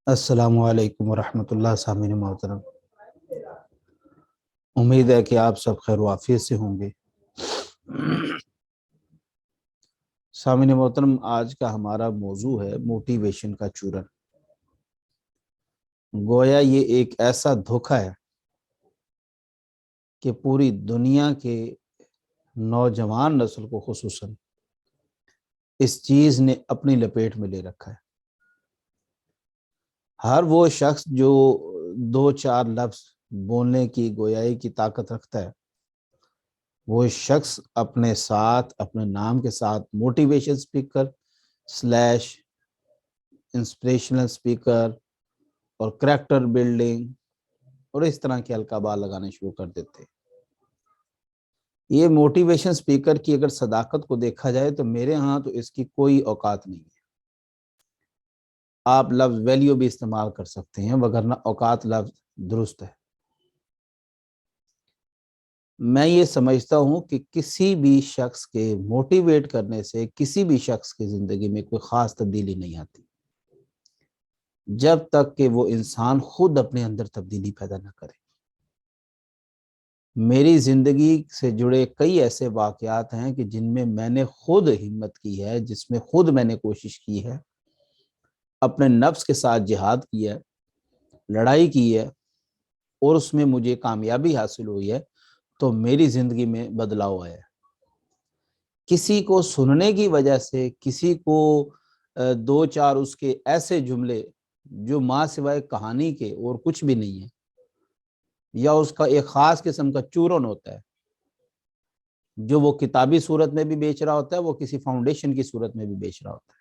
السلام علیکم ورحمۃ اللہ سامعین محترم، امید ہے کہ آپ سب خیر و عافیت سے ہوں گے۔ سامعین محترم، آج کا ہمارا موضوع ہے موٹیویشن کا چورن۔ گویا یہ ایک ایسا دھوکہ ہے کہ پوری دنیا کے نوجوان نسل کو خصوصاً اس چیز نے اپنی لپیٹ میں لے رکھا ہے۔ ہر وہ شخص جو دو چار لفظ بولنے کی گویائی کی طاقت رکھتا ہے، وہ شخص اپنے ساتھ، اپنے نام کے ساتھ motivation speaker slash inspirational speaker اور کریکٹر بلڈنگ اور اس طرح کے القابات لگانے شروع کر دیتے۔ یہ موٹیویشن اسپیکر کی اگر صداقت کو دیکھا جائے تو میرے ہاں تو اس کی کوئی اوقات نہیں ہے۔ آپ لفظ ویلیو بھی استعمال کر سکتے ہیں، وگرنہ اوقات لفظ درست ہے۔ میں یہ سمجھتا ہوں کہ کسی بھی شخص کے موٹیویٹ کرنے سے کسی بھی شخص کی زندگی میں کوئی خاص تبدیلی نہیں آتی جب تک کہ وہ انسان خود اپنے اندر تبدیلی پیدا نہ کرے۔ میری زندگی سے جڑے کئی ایسے واقعات ہیں کہ جن میں میں نے خود ہمت کی ہے، جس میں خود میں نے کوشش کی ہے، اپنے نفس کے ساتھ جہاد کیا ہے، لڑائی کی ہے، اور اس میں مجھے کامیابی حاصل ہوئی ہے، تو میری زندگی میں بدلاؤ آیا ہے۔ کسی کو سننے کی وجہ سے، کسی کو دو چار اس کے ایسے جملے جو ماں سوائے کہانی کے اور کچھ بھی نہیں ہے، یا اس کا ایک خاص قسم کا چورن ہوتا ہے جو وہ کتابی صورت میں بھی بیچ رہا ہوتا ہے، وہ کسی فاؤنڈیشن کی صورت میں بھی بیچ رہا ہوتا ہے۔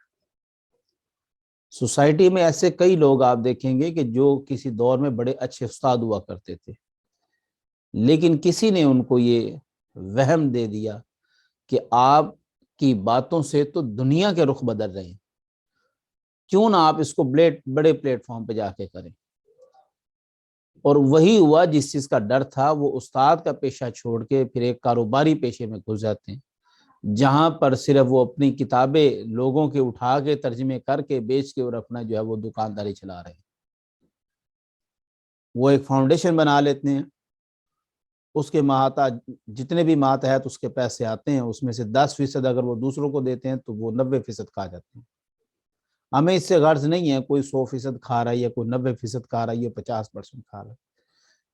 سوسائٹی میں ایسے کئی لوگ آپ دیکھیں گے کہ جو کسی دور میں بڑے اچھے استاد ہوا کرتے تھے، لیکن کسی نے ان کو یہ وہم دے دیا کہ آپ کی باتوں سے تو دنیا کے رخ بدل رہے ہیں، کیوں نہ آپ اس کو بڑے پلیٹ فارم پہ جا کے کریں۔ اور وہی ہوا، جس چیز کا ڈر تھا، وہ استاد کا پیشہ چھوڑ کے پھر ایک کاروباری پیشے میں گھس جاتے ہیں، جہاں پر صرف وہ اپنی کتابیں لوگوں کے اٹھا کے ترجمے کر کے بیچ کے اور اپنا جو ہے وہ دکانداری چلا رہے ہیں۔ وہ ایک فاؤنڈیشن بنا لیتے ہیں، اس کے ماتحت جتنے بھی ماتحت اس کے پیسے آتے ہیں، اس میں سے 10% اگر وہ دوسروں کو دیتے ہیں تو وہ 90% کھا جاتے ہیں۔ ہمیں اس سے غرض نہیں ہے کوئی 100% کھا رہا ہے یا کوئی 90% کھا رہا ہے یا 50% کھا رہا ہے۔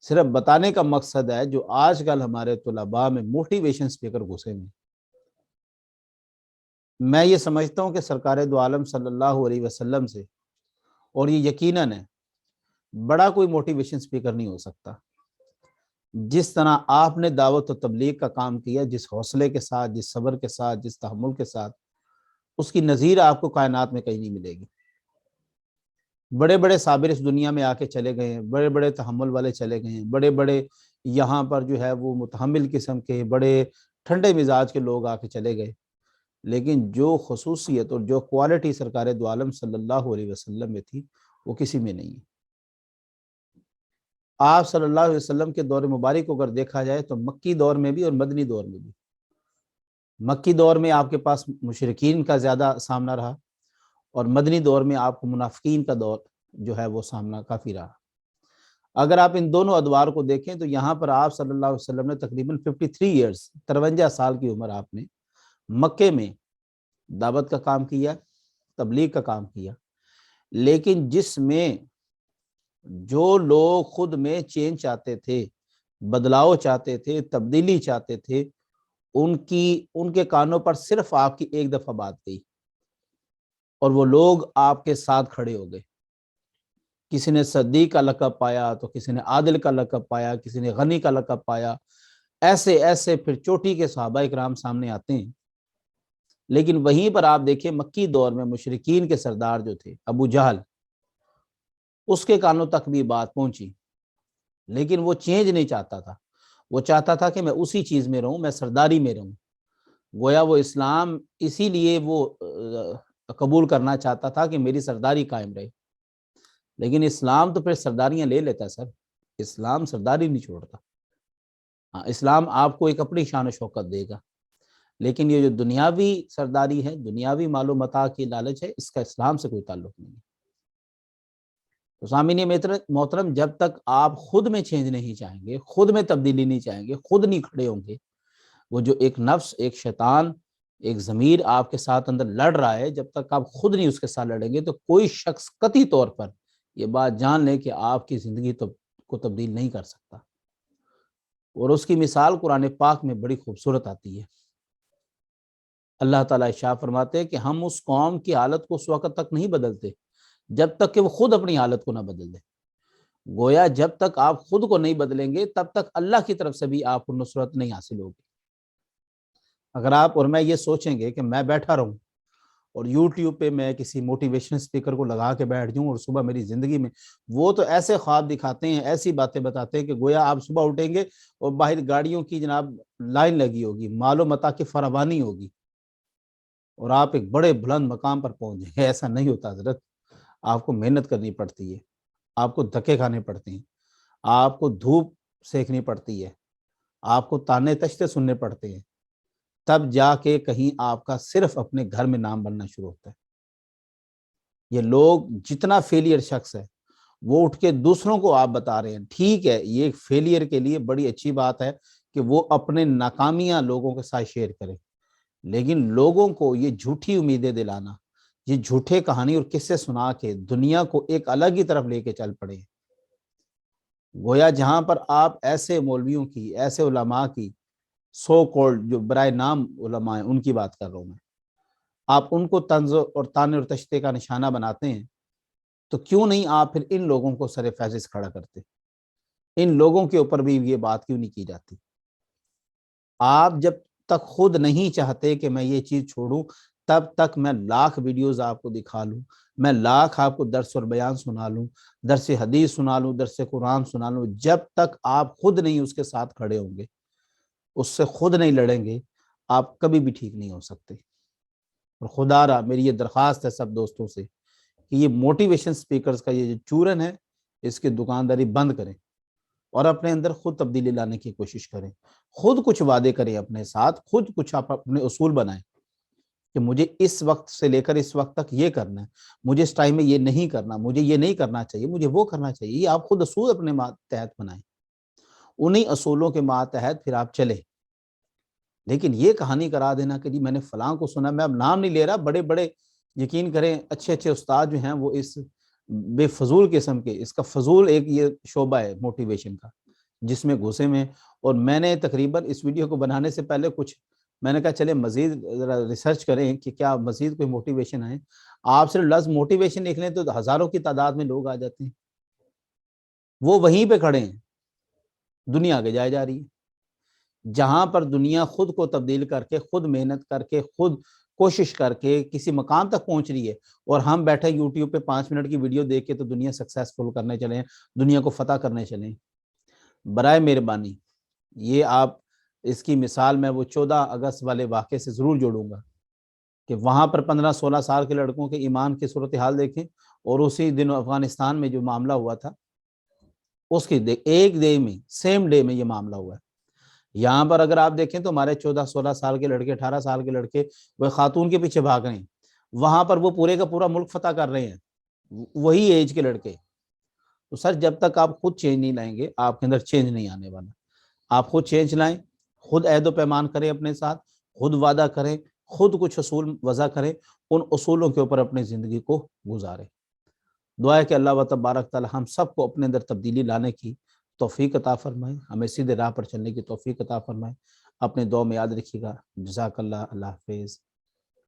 صرف بتانے کا مقصد ہے جو آج کل ہمارے طلباء میں موٹیویشن اسپیکر گھسے میں، میں یہ سمجھتا ہوں کہ سرکار دو عالم صلی اللہ علیہ وسلم سے، اور یہ یقیناً ہے، بڑا کوئی موٹیویشن اسپیکر نہیں ہو سکتا۔ جس طرح آپ نے دعوت و تبلیغ کا کام کیا، جس حوصلے کے ساتھ، جس صبر کے ساتھ، جس تحمل کے ساتھ، اس کی نظیر آپ کو کائنات میں کہیں نہیں ملے گی۔ بڑے بڑے صابر اس دنیا میں آ کے چلے گئے ہیں، بڑے بڑے تحمل والے چلے گئے ہیں، بڑے بڑے یہاں پر جو ہے وہ متحمل قسم کے بڑے ٹھنڈے مزاج کے لوگ آ کے چلے گئے، لیکن جو خصوصیت اور جو کوالٹی سرکار دو عالم صلی اللہ علیہ وسلم میں تھی، وہ کسی میں نہیں ہے۔ آپ صلی اللہ علیہ وسلم کے دور مبارک کو اگر دیکھا جائے تو مکی دور میں بھی اور مدنی دور میں بھی، مکی دور میں آپ کے پاس مشرکین کا زیادہ سامنا رہا، اور مدنی دور میں آپ کو منافقین کا دور جو ہے وہ سامنا کافی رہا۔ اگر آپ ان دونوں ادوار کو دیکھیں تو یہاں پر آپ صلی اللہ علیہ وسلم نے تقریباً 53 ایئرز، 53 سال کی عمر آپ نے مکے میں دعوت کا کام کیا، تبلیغ کا کام کیا، لیکن جس میں جو لوگ خود میں چینج چاہتے تھے، بدلاؤ چاہتے تھے، تبدیلی چاہتے تھے، ان کے کانوں پر صرف آپ کی ایک دفعہ بات گئی اور وہ لوگ آپ کے ساتھ کھڑے ہو گئے۔ کسی نے صدیق کا لقب پایا تو کسی نے عادل کا لقب پایا، کسی نے غنی کا لقب پایا، ایسے ایسے پھر چوٹی کے صحابہ اکرام سامنے آتے ہیں۔ لیکن وہیں پر آپ دیکھیں مکی دور میں مشرکین کے سردار جو تھے ابو جہل، اس کے کانوں تک بھی بات پہنچی، لیکن وہ چینج نہیں چاہتا تھا، وہ چاہتا تھا کہ میں اسی چیز میں رہوں، میں سرداری میں رہوں۔ گویا وہ اسلام اسی لیے وہ قبول کرنا چاہتا تھا کہ میری سرداری قائم رہے، لیکن اسلام تو پھر سرداریاں لے لیتا ہے سر، اسلام سرداری نہیں چھوڑتا۔ ہاں، اسلام آپ کو ایک اپنی شان و شوکت دے گا، لیکن یہ جو دنیاوی سرداری ہے، دنیاوی مال و متاع کی لالچ ہے، اس کا اسلام سے کوئی تعلق نہیں ہے۔ تو سامعین محترم، جب تک آپ خود میں چینج نہیں چاہیں گے، خود میں تبدیلی نہیں چاہیں گے، خود نہیں کھڑے ہوں گے، وہ جو ایک نفس، ایک شیطان، ایک ضمیر آپ کے ساتھ اندر لڑ رہا ہے، جب تک آپ خود نہیں اس کے ساتھ لڑیں گے تو کوئی شخص قطعی طور پر یہ بات جان لے کہ آپ کی زندگی کو تبدیل نہیں کر سکتا۔ اور اس کی مثال قرآن پاک میں بڑی خوبصورت آتی ہے۔ اللہ تعالیٰ ارشاد فرماتے ہیں کہ ہم اس قوم کی حالت کو اس وقت تک نہیں بدلتے جب تک کہ وہ خود اپنی حالت کو نہ بدل دے۔ گویا جب تک آپ خود کو نہیں بدلیں گے تب تک اللہ کی طرف سے بھی آپ کو نصرت نہیں حاصل ہوگی۔ اگر آپ اور میں یہ سوچیں گے کہ میں بیٹھا رہوں اور یوٹیوب پہ میں کسی موٹیویشن اسپیکر کو لگا کے بیٹھ جاؤں اور صبح میری زندگی میں وہ تو ایسے خواب دکھاتے ہیں، ایسی باتیں بتاتے ہیں کہ گویا آپ صبح اٹھیں گے اور باہر گاڑیوں کی جناب لائن لگی ہوگی، مال و متاع کی فراوانی ہوگی اور آپ ایک بڑے بلند مقام پر پہنچ جائیں گے۔ ایسا نہیں ہوتا حضرت، آپ کو محنت کرنی پڑتی ہے، آپ کو دھکے کھانے پڑتے ہیں، آپ کو دھوپ سیکھنی پڑتی ہے، آپ کو تانے تشتے سننے پڑتے ہیں، تب جا کے کہیں آپ کا صرف اپنے گھر میں نام بننا شروع ہوتا ہے۔ یہ لوگ جتنا فیلئر شخص ہے وہ اٹھ کے دوسروں کو آپ بتا رہے ہیں، ٹھیک ہے، یہ فیلئر کے لیے بڑی اچھی بات ہے کہ وہ اپنے ناکامیاں لوگوں کے ساتھ شیئر کرے، لیکن لوگوں کو یہ جھوٹی امیدیں دلانا، یہ جھوٹے کہانی اور قصے سنا کے دنیا کو ایک الگ ہی طرف لے کے چل پڑے۔ گویا جہاں پر آپ ایسے مولویوں کی، ایسے علماء کی، سو کولڈ جو برائے نام علماء ہیں ان کی بات کر رہا ہوں میں، آپ ان کو طنز اور تانے اور تشتے کا نشانہ بناتے ہیں، تو کیوں نہیں آپ پھر ان لوگوں کو سر فہرست کھڑا کرتے؟ ان لوگوں کے اوپر بھی یہ بات کیوں نہیں کی جاتی؟ آپ جب تک خود نہیں چاہتے کہ میں یہ چیز چھوڑوں تب تک میں لاکھ ویڈیوز آپ کو دکھا لوں، میں لاکھ آپ کو درس اور بیان سنا لوں، درس حدیث سنا لوں، درس قرآن سنا لوں، جب تک آپ خود نہیں اس کے ساتھ کھڑے ہوں گے، اس سے خود نہیں لڑیں گے، آپ کبھی بھی ٹھیک نہیں ہو سکتے۔ اور خدا را میری یہ درخواست ہے سب دوستوں سے کہ یہ موٹیویشن سپیکرز کا یہ جو چورن ہے اس کی دکانداری بند کریں اور اپنے اندر خود تبدیلی لانے کی کوشش کریں، خود کچھ وعدے کریں اپنے ساتھ، خود کچھ آپ اپنے اصول بنائیں کہ مجھے اس وقت سے لے کر اس وقت تک یہ کرنا ہے، مجھے اس ٹائم میں یہ نہیں کرنا، مجھے یہ نہیں کرنا چاہیے، مجھے وہ کرنا چاہیے۔ یہ آپ خود اصول اپنے تحت بنائیں، انہی اصولوں کے ماتحت پھر آپ چلیں۔ لیکن یہ کہانی کرا دینا کہ جی میں نے فلاں کو سنا، میں اب نام نہیں لے رہا، بڑے بڑے یقین کریں اچھے اچھے استاد جو ہیں وہ اس بے فضول قسم کے، اس کا فضول ایک یہ شعبہ ہے موٹیویشن کا جس میں گھسے میں، اور میں نے تقریباً اس ویڈیو کو بنانے سے پہلے میں نے کہا چلے مزید ذرا ریسرچ کریں کہ کیا مزید کوئی موٹیویشن ہے۔ آپ صرف لفظ موٹیویشن لکھ لیں تو ہزاروں کی تعداد میں لوگ آ جاتے ہیں، وہ وہیں پہ کھڑے ہیں، دنیا آگے جائے جا رہی ہے۔ جہاں پر دنیا خود کو تبدیل کر کے، خود محنت کر کے، خود کوشش کر کے کسی مقام تک پہنچ رہی ہے، اور ہم بیٹھے یوٹیوب پہ 5 منٹ کی ویڈیو دیکھ کے تو دنیا سکسیسفل کرنے چلیں، دنیا کو فتح کرنے چلیں۔ برائے مہربانی یہ آپ اس کی مثال میں وہ 14 اگست والے واقعے سے ضرور جوڑوں گا کہ وہاں پر 15-16 سال کے لڑکوں کے ایمان کی صورتحال دیکھیں، اور اسی دن افغانستان میں جو معاملہ ہوا تھا اس کی ایک ڈے میں، سیم ڈے میں یہ معاملہ ہوا ہے۔ یہاں پر اگر آپ دیکھیں تو ہمارے 14-16 سال کے لڑکے، 18 سال کے لڑکے وہ خاتون کے پیچھے بھاگ رہے ہیں، وہاں پر وہ پورے کا پورا ملک فتح کر رہے ہیں، وہی ایج کے لڑکے۔ تو سر جب تک آپ خود چینج نہیں لائیں گے آپ کے اندر چینج نہیں آنے والا۔ آپ خود چینج لائیں، خود عہد و پیمان کریں اپنے ساتھ، خود وعدہ کریں، خود کچھ اصول وضع کریں، ان اصولوں کے اوپر اپنی زندگی کو گزاریں۔ دعا ہے کہ اللہ و تبارک تعالی ہم سب کو اپنے اندر تبدیلی لانے کی توفیق عطا فرمائے، ہمیں سیدھے راہ پر چلنے کی توفیق عطا فرمائے۔ اپنے دعا میں یاد رکھیے گا۔ جزاک اللہ، اللہ حافظ۔